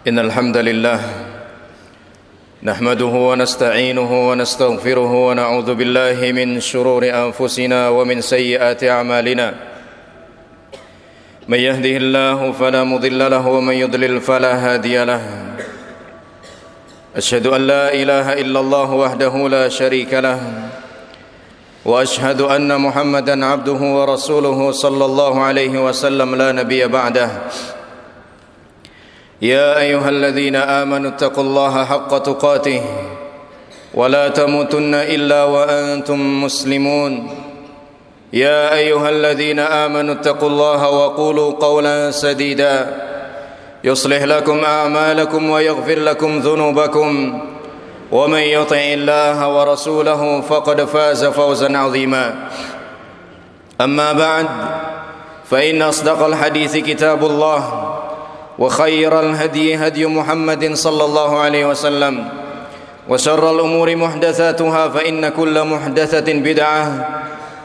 إن الحمد لله نحمده ونستعينه ونستغفره ونعوذ بالله من شرور أنفسنا ومن سيئات أعمالنا من يهده الله فلا مضل له ومن يضلل فلا هادي له أشهد أن لا إله إلا الله وحده لا شريك له وأشهد أن محمدا عبده ورسوله صلى الله عليه وسلم لا نبي بعده يا أيها الذين آمنوا اتقوا الله حق تقاته ولا تموتن إلا وأنتم مسلمون يا أيها الذين آمنوا اتقوا الله وقولوا قولا سديدا يصلح لكم أعمالكم ويغفر لكم ذنوبكم ومن يطع الله ورسوله فقد فاز فوزا عظيما أما بعد فإن أصدق الحديث كتاب الله وخير الهدي هدي محمد صلى الله عليه وسلم وشر الأمور محدثاتها فإن كل محدثة بدعة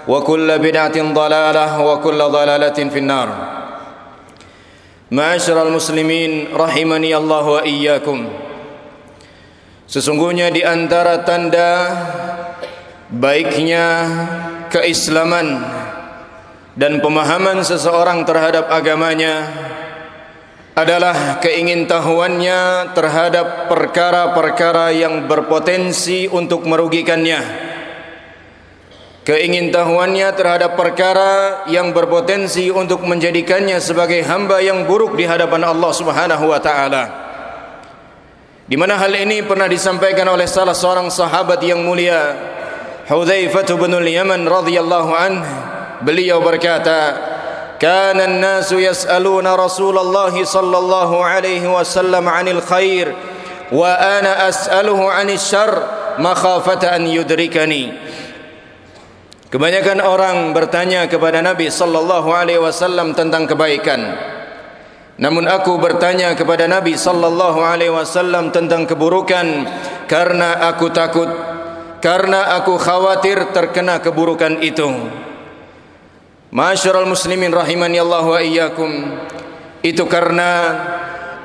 وكل بدعة ضلالة وكل ضلالة في النار. Ma'asyiral muslimin rahimani Allah wa iyyakum. Sesungguhnya di antara tanda baiknya keislaman dan pemahaman seseorang terhadap agamanya adalah keingintahuannya terhadap perkara-perkara yang berpotensi untuk merugikannya. Keingintahuannya terhadap perkara yang berpotensi untuk menjadikannya sebagai hamba yang buruk di hadapan Allah Subhanahu wa taala. Di mana hal ini pernah disampaikan oleh salah seorang sahabat yang mulia, Hudzaifah bin al-Yaman radhiyallahu anhu. Beliau berkata, كان الناس يسألون رسول الله صلى الله عليه وسلم عن الخير وأنا أسأله عن الشر مخافة أن يدركني. Kebanyakan orang bertanya kepada Nabi sallallahu alaihi wasallam tentang kebaikan. Namun aku bertanya kepada Nabi sallallahu alaihi wasallam tentang keburukan karena aku takut, karena aku khawatir terkena keburukan itu. Ma'asyiral muslimin rahimani Allah wa iyyakum. Itu karena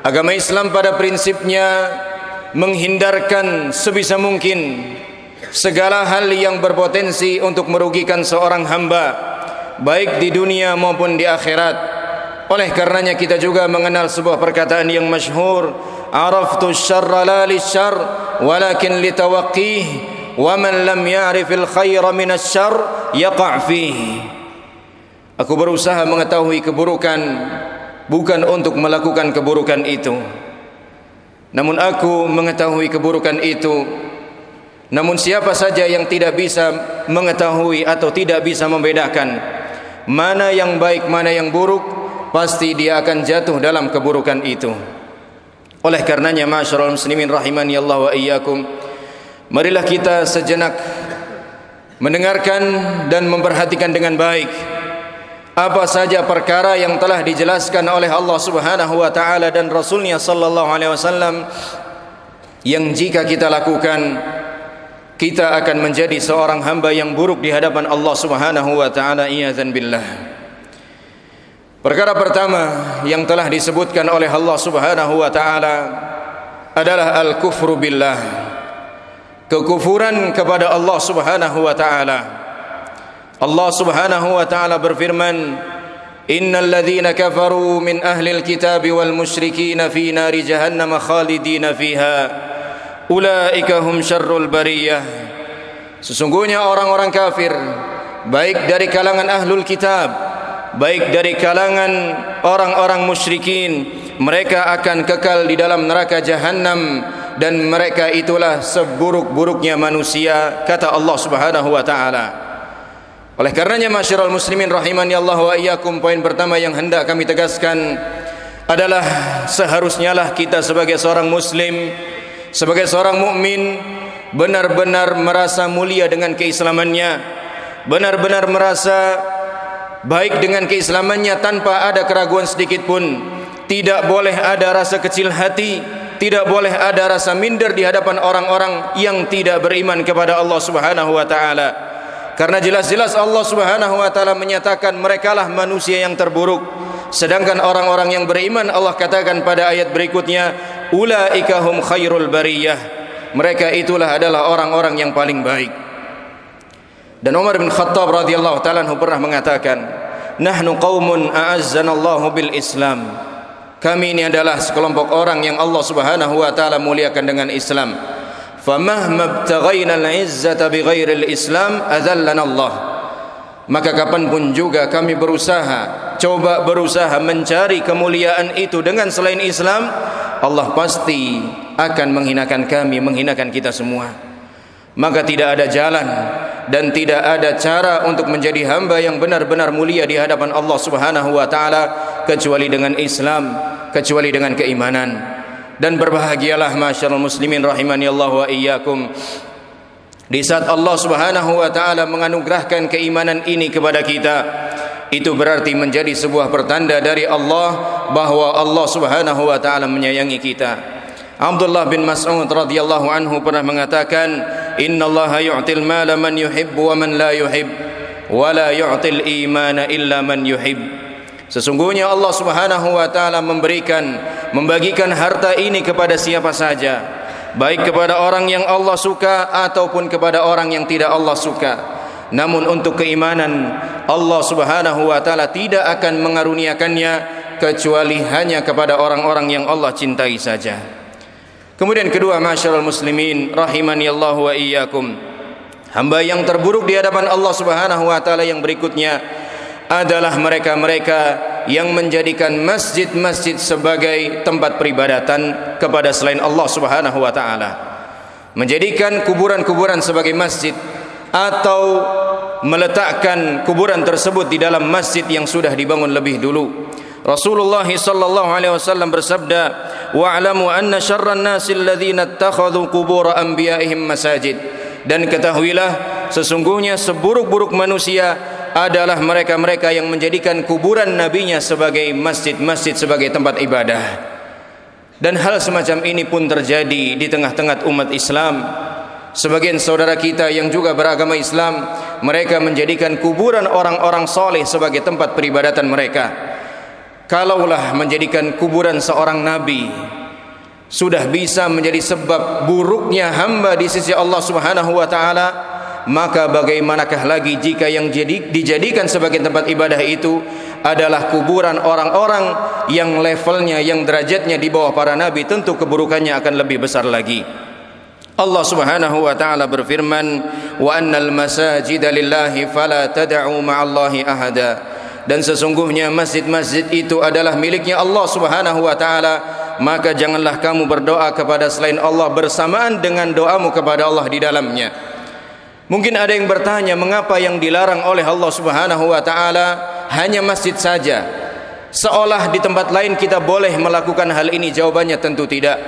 agama Islam pada prinsipnya menghindarkan sebisa mungkin segala hal yang berpotensi untuk merugikan seorang hamba, baik di dunia maupun di akhirat. Oleh karenanya kita juga mengenal sebuah perkataan yang masyhur, araftu syarra la lisyarr walakin litawaqqih wa man lam ya'rifil khaira minasyarr yaqa' fihi. Aku berusaha mengetahui keburukan bukan untuk melakukan keburukan itu, namun aku mengetahui keburukan itu. Namun siapa saja yang tidak bisa mengetahui atau tidak bisa membedakan mana yang baik mana yang buruk, pasti dia akan jatuh dalam keburukan itu. Oleh karenanya ma'asyiral muslimin rahimani Allah wa iyyakum, marilah kita sejenak mendengarkan dan memperhatikan dengan baik apa saja perkara yang telah dijelaskan oleh Allah Subhanahu wa taala dan Rasulnya sallallahu alaihi wasallam yang jika kita lakukan kita akan menjadi seorang hamba yang buruk di hadapan Allah Subhanahu wa taala. Iyadzan billah. Perkara pertama yang telah disebutkan oleh Allah Subhanahu wa taala adalah al-kufru billah. Kekufuran kepada Allah Subhanahu wa taala. Allah Subhanahu wa taala berfirman, innal ladzina kafaru min ahlil kitabi wal musyrikin fi nari jahannam khalidina fiha ulaika hum syarrul bariyah. Sesungguhnya orang-orang kafir baik dari kalangan ahlul kitab baik dari kalangan orang-orang musyrikin, mereka akan kekal di dalam neraka jahannam dan mereka itulah seburuk-buruknya manusia, kata Allah Subhanahu wa taala. Oleh karenanya ma'asyiral muslimin rahimani Allah wa iyyakum, poin pertama yang hendak kami tegaskan adalah seharusnya lah kita sebagai seorang muslim, sebagai seorang mukmin benar-benar merasa mulia dengan keislamannya, benar-benar merasa baik dengan keislamannya tanpa ada keraguan sedikit pun. Tidak boleh ada rasa kecil hati, tidak boleh ada rasa minder di hadapan orang-orang yang tidak beriman kepada Allah Subhanahu wa taala. Karena jelas-jelas Allah Subhanahu wa taala menyatakan merekalah manusia yang terburuk. Sedangkan orang-orang yang beriman Allah katakan pada ayat berikutnya, ulaika hum khairul bariyah, mereka itulah adalah orang-orang yang paling baik. Dan Umar bin Khattab radhiyallahu ta'ala anhu pernah mengatakan, nahnu qaumun a'azzanallahu bil Islam, kami ini adalah sekelompok orang yang Allah Subhanahu wa taala muliakan dengan Islam. Famahma btaghaina al-izzata bighairi al-Islam adzallana Allah, maka kapanpun juga kami coba berusaha mencari kemuliaan itu dengan selain Islam, Allah pasti akan menghinakan kami, menghinakan kita semua. Maka tidak ada jalan dan tidak ada cara untuk menjadi hamba yang benar-benar mulia di hadapan Allah Subhanahu wa taala kecuali dengan Islam, kecuali dengan keimanan. Dan berbahagialah masyarul muslimin rahimani Allah wa iyyakum, di saat Allah Subhanahu wa taala menganugerahkan keimanan ini kepada kita, itu berarti menjadi sebuah pertanda dari Allah bahwa Allah Subhanahu wa taala menyayangi kita. Abdullah bin Mas'ud radhiyallahu anhu pernah mengatakan, innallaha yu'til mala man yuhibbu wa man la yuhib, wa la yu'til imana illa man yuhib. Sesungguhnya Allah Subhanahu wa taala membagikan harta ini kepada siapa saja, baik kepada orang yang Allah suka ataupun kepada orang yang tidak Allah suka. Namun untuk keimanan, Allah Subhanahu wa taala tidak akan mengaruniakannya kecuali hanya kepada orang-orang yang Allah cintai saja. Kemudian kedua, masyarul muslimin rahimani Allah wa iyyakum, hamba yang terburuk di hadapan Allah Subhanahu wa taala yang berikutnya adalah mereka-mereka yang menjadikan masjid-masjid sebagai tempat peribadatan kepada selain Allah Subhanahu wa taala. Menjadikan kuburan-kuburan sebagai masjid, atau meletakkan kuburan tersebut di dalam masjid yang sudah dibangun lebih dulu. Rasulullah sallallahu alaihi wasallam bersabda, wa'lamu anna syarran nasi alladhina ittakhadhu qubur anbiya'ihim masajid, dan ketahuilah sesungguhnya seburuk-buruk manusia adalah mereka-mereka yang menjadikan kuburan nabinya sebagai masjid-masjid, sebagai tempat ibadah. Dan hal semacam ini pun terjadi di tengah-tengah umat Islam. Sebagian saudara kita yang juga beragama Islam, mereka menjadikan kuburan orang-orang soleh sebagai tempat peribadatan mereka. Kalaulah menjadikan kuburan seorang nabi sudah bisa menjadi sebab buruknya hamba di sisi Allah Subhanahu wa taala, maka bagaimanakah lagi jika yang dijadikan sebagai tempat ibadah itu adalah kuburan orang-orang yang levelnya, yang derajatnya di bawah para nabi, tentu keburukannya akan lebih besar lagi. Allah Subhanahu wa taala berfirman, wa annal masajida lillahi fala tad'u ma'allahi ahada, dan sesungguhnya masjid-masjid itu adalah miliknya Allah Subhanahu wa taala, maka janganlah kamu berdoa kepada selain Allah bersamaan dengan doamu kepada Allah di dalamnya. Mungkin ada yang bertanya, mengapa yang dilarang oleh Allah Subhanahu wa taala hanya masjid saja? Seolah di tempat lain kita boleh melakukan hal ini. Jawabannya tentu tidak.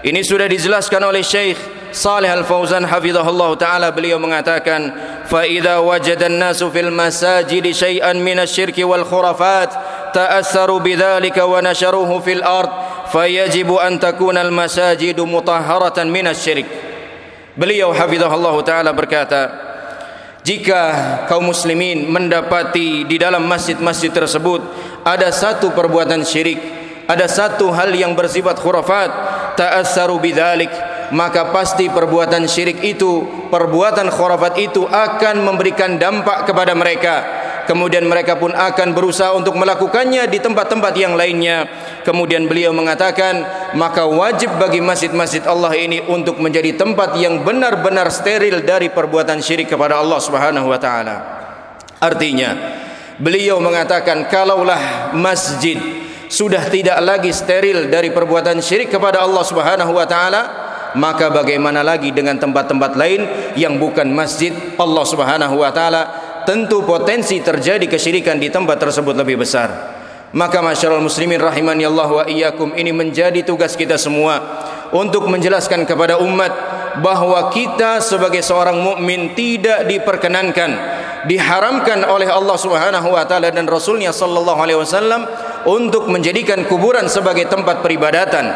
Ini sudah dijelaskan oleh Syekh Shalih Al-Fauzan hafizahullah ta'ala. Beliau mengatakan, فَإِذَا وَجَدَ النَّاسُ فِي الْمَسَاجِدِ شَيْئًا مِنَ الشِّرْكِ وَالْخُرَافَاتِ تَأَثَّرُوا بِذَلِكَ وَنَشَرُوهُ فِي الْأَرْضِ فَيَجِبُ أَن تَكُونَ الْمَسَاجِدُ مُطَهَّرَةً مِنَ الشِّرْكِ. Beliau hafizahullah ta'ala berkata, jika kaum muslimin mendapati di dalam masjid-masjid tersebut ada satu perbuatan syirik, ada satu hal yang bersifat khurafat, ta'assaru bidzalik, maka pasti perbuatan syirik itu, perbuatan khurafat itu akan memberikan dampak kepada mereka. Kemudian mereka pun akan berusaha untuk melakukannya di tempat-tempat yang lainnya. Kemudian beliau mengatakan, maka wajib bagi masjid-masjid Allah ini untuk menjadi tempat yang benar-benar steril dari perbuatan syirik kepada Allah Subhanahu wa taala. Artinya, beliau mengatakan, kalaulah masjid sudah tidak lagi steril dari perbuatan syirik kepada Allah Subhanahu wa taala, maka bagaimana lagi dengan tempat-tempat lain yang bukan masjid Allah Subhanahu wa taala? Tentu potensi terjadi kesyirikan di tempat tersebut lebih besar. Maka masyarul muslimin rahimani Allah wa iyyakum, ini menjadi tugas kita semua untuk menjelaskan kepada umat bahwa kita sebagai seorang mukmin tidak diperkenankan, diharamkan oleh Allah Subhanahu wa taala dan Rasulnya sallallahu alaihi wasallam untuk menjadikan kuburan sebagai tempat peribadatan,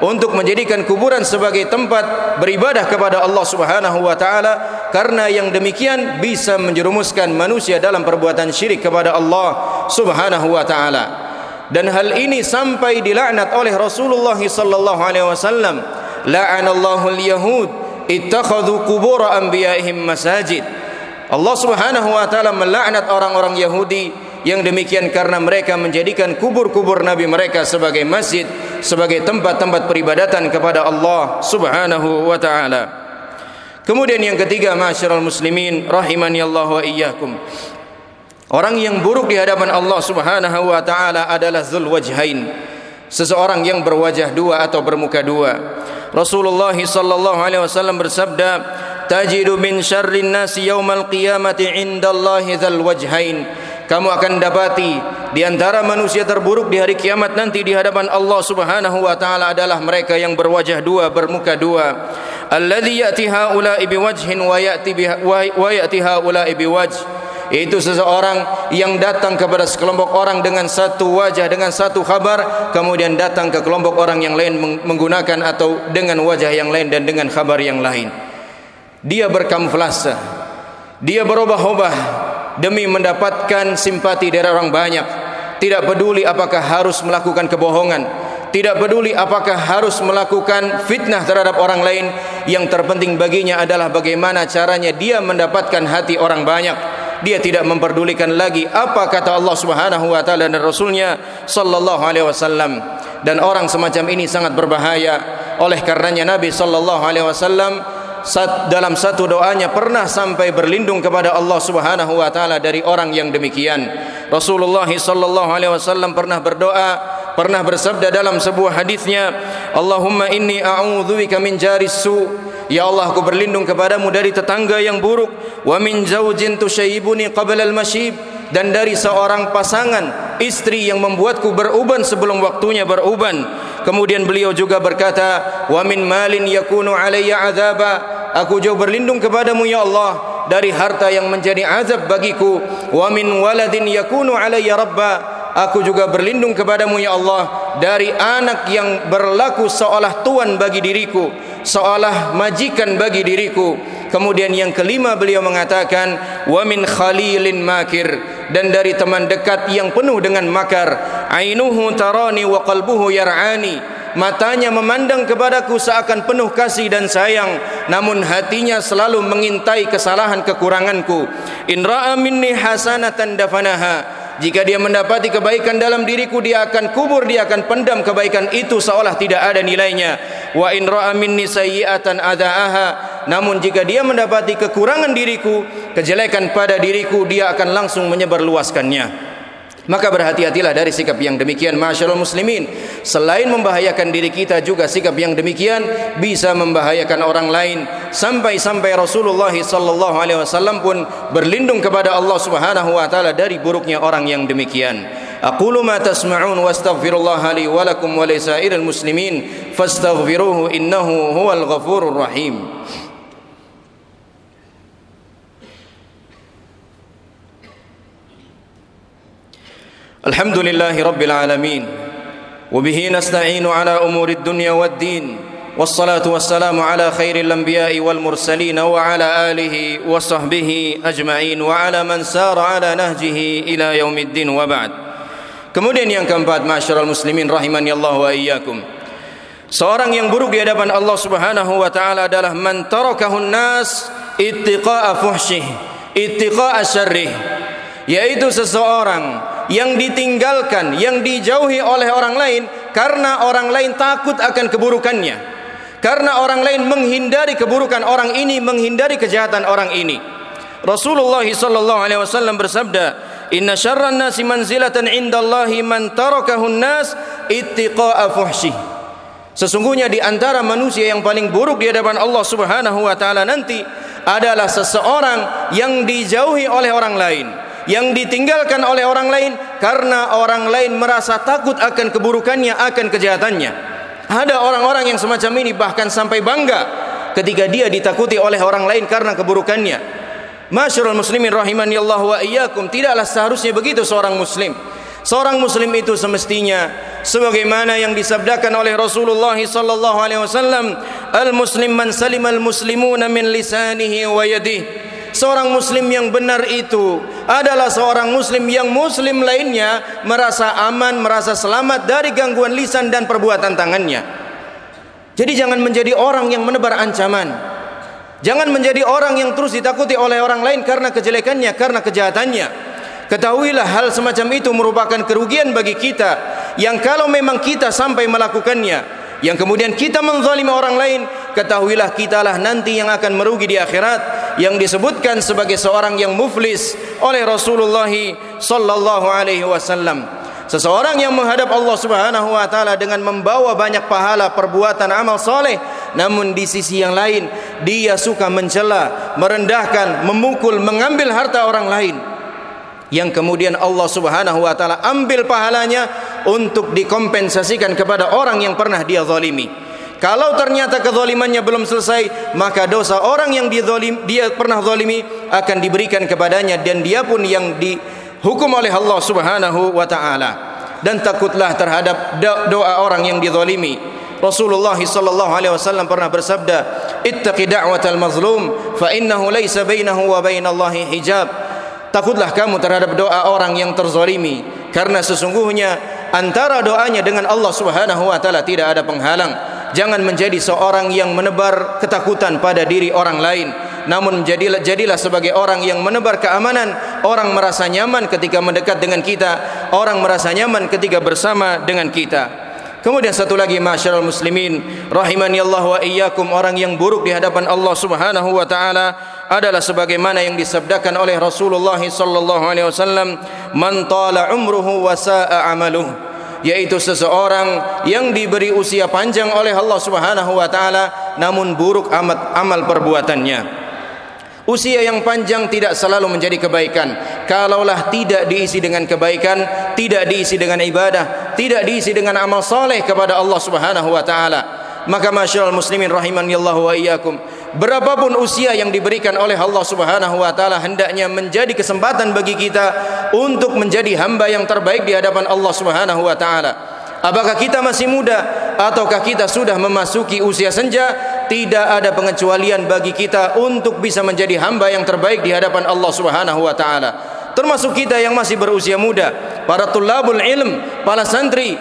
untuk menjadikan kuburan sebagai tempat beribadah kepada Allah Subhanahu wa taala, karena yang demikian bisa menjerumuskan manusia dalam perbuatan syirik kepada Allah Subhanahu wa taala. dan hal ini sampai dilaknat oleh Rasulullah sallallahu alaihi wasallam. La'anallahu al-yahud ittakhadhu qubur anbiya'ihim masajid. Allah Subhanahu wa taala melaknat orang-orang Yahudi yang demikian karena mereka menjadikan kubur-kubur nabi mereka sebagai masjid, sebagai tempat-tempat peribadatan kepada Allah Subhanahu wa taala. Kemudian yang ketiga, ma'asyiral muslimin rahimani Allah wa iyyakum, orang yang buruk di hadapan Allah Subhanahu wa taala adalah dzul wajhain, seseorang yang berwajah dua atau bermuka dua. Rasulullah sallallahu alaihi wasallam bersabda, tajidu min syarrin nasi yaumal qiyamati indallahi dzal wajhain. Kamu akan dapati di antara manusia terburuk di hari kiamat nanti di hadapan Allah Subhanahu wa taala adalah mereka yang berwajah dua, bermuka dua. Alladzi ya'ti haula'i biwajhin wa ya'ti haula'i biwajh. Yaitu seseorang yang datang kepada sekelompok orang dengan satu wajah, dengan satu kabar, kemudian datang ke kelompok orang yang lain menggunakan atau dengan wajah yang lain dan dengan kabar yang lain. Dia berkamuflase, dia berubah-ubah demi mendapatkan simpati dari orang banyak. Tidak peduli apakah harus melakukan kebohongan, tidak peduli apakah harus melakukan fitnah terhadap orang lain. Yang terpenting baginya adalah bagaimana caranya dia mendapatkan hati orang banyak. Dia tidak memperdulikan lagi apa kata Allah Subhanahu wa taala dan Rasulnya sallallahu alaihi wasallam. Dan orang semacam ini sangat berbahaya. Oleh karenanya Nabi sallallahu alaihi wasallam dalam satu doanya pernah sampai berlindung kepada Allah Subhanahu wa taala dari orang yang demikian. Rasulullah sallallahu alaihi wasallam pernah berdoa, pernah bersabda dalam sebuah hadisnya, Allahumma inni a'udzubika min jaris su'. Ya Allah, aku berlindung kepadamu dari tetangga yang buruk, wa min zaujin tushayyibuni qabla al-mashib, dan dari seorang pasangan istri yang membuatku beruban sebelum waktunya beruban. Kemudian beliau juga berkata, wa min malin yakunu alayya azaba. Aku jauh berlindung kepadamu ya Allah dari harta yang menjadi azab bagiku. Wa min waladin yakunu alayya rabba. Aku juga berlindung kepadamu ya Allah dari anak yang berlaku seolah tuan bagi diriku, seolah majikan bagi diriku. Kemudian yang kelima beliau mengatakan, wa min khalilin makir, dan dari teman dekat yang penuh dengan makar. Ainuhu tarani wa qalbuhu yar'ani. Matanya memandang kepadaku seakan penuh kasih dan sayang, namun hatinya selalu mengintai kesalahan kekuranganku. In ra'a minni hasanatan dafanaha. Jika dia mendapati kebaikan dalam diriku, dia akan kubur, dia akan pendam kebaikan itu seolah tidak ada nilainya. Wa in ra'a minni sayyi'atan adaaha. Namun jika dia mendapati kekurangan diriku, kejelekan pada diriku, dia akan langsung menyebarluaskannya. Maka berhati-hatilah dari sikap yang demikian, ma'asyiral muslimin. Selain membahayakan diri kita, juga sikap yang demikian bisa membahayakan orang lain. Sampai-sampai Rasulullah sallallahu alaihi wasallam pun berlindung kepada Allah Subhanahu wa taala dari buruknya orang yang demikian. Aqulu ma tasma'un wastaghfirullaha li wa lakum wa lisairil muslimin fastaghfiruhu innahu huwal ghafurur rahim. Alhamdulillahi rabbil alamin, wa bihi nasta'inu ala umuri dunya waddin, wassalatu wassalamu ala khairil anbiya'i wal mursalin wa ala alihi wa sahbihi ajma'in wa ala man sara ala nahjihi ila yaumiddin wa ba'd. Kemudian yang keempat, ma'asyiral muslimin rahimani Allah wa iyyakum, seorang yang buruk di hadapan Allah Subhanahu wa taala adalah man tarakahun nas ittiqa'a fuhsyih, ittiqa'a syarrih, yaitu seseorang yang ditinggalkan, yang dijauhi oleh orang lain karena orang lain takut akan keburukannya, karena orang lain menghindari keburukan orang ini, menghindari kejahatan orang ini. Rasulullah sallallahu alaihi wasallam bersabda, inna syarran nasi manzilatan indallahi man tarakahun nas ittiqa'a fuhsyih. Sesungguhnya di antara manusia yang paling buruk di hadapan Allah Subhanahu wa taala nanti adalah seseorang yang dijauhi oleh orang lain, yang ditinggalkan oleh orang lain karena orang lain merasa takut akan keburukannya, akan kejahatannya. Ada orang-orang yang semacam ini bahkan sampai bangga ketika dia ditakuti oleh orang lain karena keburukannya. Ma'asyiral muslimin rahimani Allah wa iyyakum, tidaklah seharusnya begitu seorang muslim. Seorang muslim itu semestinya sebagaimana yang disabdakan oleh Rasulullah sallallahu alaihi wasallam, al muslim man salimal muslimuna min lisanihi wa yadihi. seorang muslim yang benar itu adalah seorang muslim yang muslim lainnya merasa aman, merasa selamat dari gangguan lisan dan perbuatan tangannya. Jadi jangan menjadi orang yang menebar ancaman. Jangan menjadi orang yang terus ditakuti oleh orang lain karena kejelekannya, karena kejahatannya. Ketahuilah hal semacam itu merupakan kerugian bagi kita, yang kalau memang kita sampai melakukannya, yang kemudian kita menzalimi orang lain, ketahuilah kitalah nanti yang akan merugi di akhirat, yang disebutkan sebagai seorang yang muflis oleh Rasulullah sallallahu alaihi wasallam. Seseorang yang menghadap Allah Subhanahu wa taala dengan membawa banyak pahala perbuatan amal soleh, namun di sisi yang lain dia suka mencela, merendahkan, memukul, mengambil harta orang lain, yang kemudian Allah Subhanahu wa taala ambil pahalanya untuk dikompensasikan kepada orang yang pernah dia zalimi. Kalau ternyata kezalimannya belum selesai, maka dosa orang yang dia pernah zalimi akan diberikan kepadanya, dan dia pun yang dihukum oleh Allah Subhanahu wa taala. Dan takutlah terhadap doa orang yang dizalimi. Rasulullah sallallahu alaihi wasallam pernah bersabda, "Ittaqi da'watal mazlum fa innahu laisa bainahu wa bainallahi hijab." Takutlah kamu terhadap doa orang yang terzalimi, karena sesungguhnya antara doanya dengan Allah Subhanahu wa taala tidak ada penghalang. Jangan menjadi seorang yang menebar ketakutan pada diri orang lain, namun jadilah sebagai orang yang menebar keamanan. Orang merasa nyaman ketika mendekat dengan kita, orang merasa nyaman ketika bersama dengan kita. Kemudian satu lagi, masyarul muslimin rahimani Allah wa iyyakum, orang yang buruk di hadapan Allah Subhanahu wa taala adalah sebagaimana yang disabdakan oleh Rasulullah sallallahu alaihi wasallam, "Man tala umruhu wa sa'a amaluhu", yaitu seseorang yang diberi usia panjang oleh Allah Subhanahu wa taala namun buruk amat amal perbuatannya. Usia yang panjang tidak selalu menjadi kebaikan kalaulah tidak diisi dengan kebaikan, tidak diisi dengan ibadah, tidak diisi dengan amal saleh kepada Allah Subhanahu wa taala. Maka masyaallah muslimin rahimani Allah wa iyyakum, berapapun usia yang diberikan oleh Allah Subhanahu wa taala, hendaknya menjadi kesempatan bagi kita untuk menjadi hamba yang terbaik di hadapan Allah Subhanahu wa taala. Apakah kita masih muda ataukah kita sudah memasuki usia senja, tidak ada pengecualian bagi kita untuk bisa menjadi hamba yang terbaik di hadapan Allah Subhanahu wa taala. Termasuk kita yang masih berusia muda, para tulabul ilm, para santri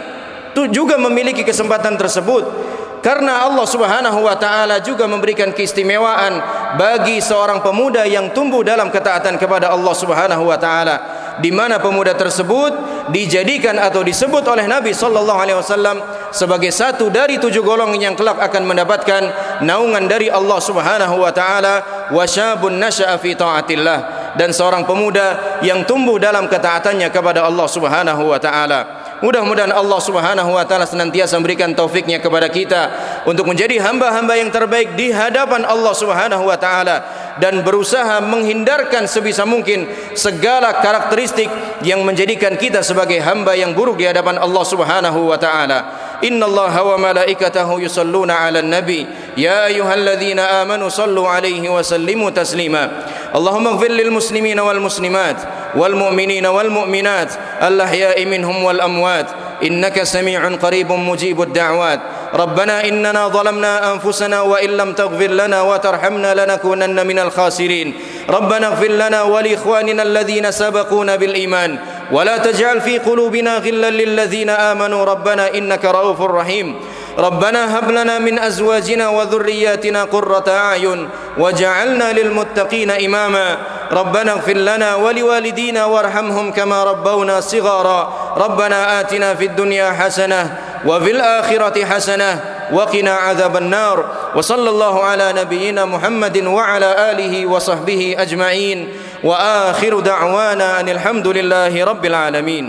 itu juga memiliki kesempatan tersebut. Karena Allah Subhanahu wa taala juga memberikan keistimewaan bagi seorang pemuda yang tumbuh dalam ketaatan kepada Allah Subhanahu wa taala, di mana pemuda tersebut dijadikan atau disebut oleh Nabi sallallahu alaihi wasallam sebagai satu dari 7 golongan yang kelak akan mendapatkan naungan dari Allah Subhanahu wa taala, wa syabun nasya'a fi taatillah, dan seorang pemuda yang tumbuh dalam ketaatannya kepada Allah Subhanahu wa taala. Mudah-mudahan Allah Subhanahu wa taala senantiasa memberikan taufiknya kepada kita untuk menjadi hamba-hamba yang terbaik di hadapan Allah Subhanahu wa taala, dan berusaha menghindarkan sebisa mungkin segala karakteristik yang menjadikan kita sebagai hamba yang buruk di hadapan Allah Subhanahu wa taala. Innallaha wa malaikatahu yusalluna 'alan nabi ya ayyuhalladzina amanu sallu 'alaihi wa sallimu taslima. Allahumma ighfir lil muslimina wal muslimat wal mu'minina wal mu'minat al-ahya'i minhum wal amwat innaka sami'un qaribun mujibud da'wat. ربنا إننا ظلمنا أنفسنا وإن لم تغفر لنا وترحمنا لنكونن من الخاسرين. ربنا اغفر لنا ولإخواننا الذين سبقونا بالإيمان ولا تجعل في قلوبنا غلا للذين آمنوا ربنا إنك رؤوف رحيم. ربنا هب لنا من أزواجنا وذرياتنا قرة أعين وجعلنا للمتقين إماما. ربنا اغفر لنا ولوالدينا وارحمهم كما ربونا صغارا. ربنا آتنا في الدنيا حسنة وفي الآخرة حسنة وقنا عذاب النار. وصلى الله على نبينا محمد وعلى آله وصحبه أجمعين. وآخر دعوانا أن الحمد لله رب العالمين.